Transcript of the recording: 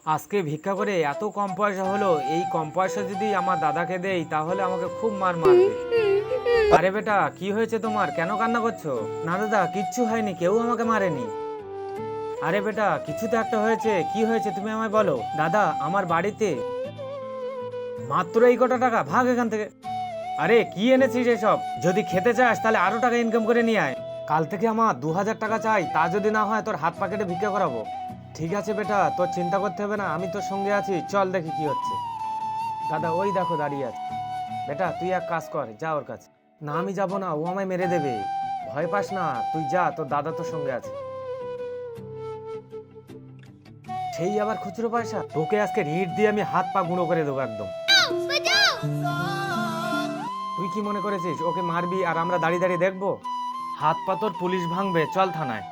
আজকে ভিক্ষা করে এত কম পয়সা হলো, এই কম পয়সা যদি আমার দাদাকে দেই তাহলে আমাকে খুব মার মারবে। আরে বেটা, কি হয়েছে তোমার? কেন কান্না করছো? না দাদা, কিচ্ছু হয়নি, কেউ আমাকে মারেনি। আরে বেটা, কিছু তো একটা হয়েছে, কি হয়েছে তুমি আমায় বলো। দাদা, আমার বাড়িতে মাত্র এই কটা টাকা, ভাগ এখান থেকে। আরে কি এনেছিস এসব? যদি খেতে চাস তাহলে আরো টাকা ইনকাম করে নিয়ে আয়। কাল থেকে আমার 2000 টাকা চাই, তা যদি না হয় তোর হাত পা কেটে ভিক্ষা করাবো। ঠিক আছে বেটা, তোর চিন্তা করতে হবে না, আমি তোর সঙ্গে আছি, চল দেখি কি হচ্ছে। দাদা ওই দেখো দাঁড়িয়ে আছে। বেটা তুই এক কাজ কর, যা ওর কাছে। না আমি যাব না, ও আমায় মেরে দেবে। ভয় পাস না, তুই যা, তোর দাদা তোর সঙ্গে আছে। সেই আবার খুচরো পয়সা? তোকে আজকে রিট দিয়ে আমি হাত পা গুঁড়ো করে দেবো একদম। তুই কি মনে করেছিস ওকে মারবি আর আমরা দাঁড়িয়ে দাঁড়িয়ে দেখবো? হাত পা তোর পুলিশ ভাঙবে, চল থানায়।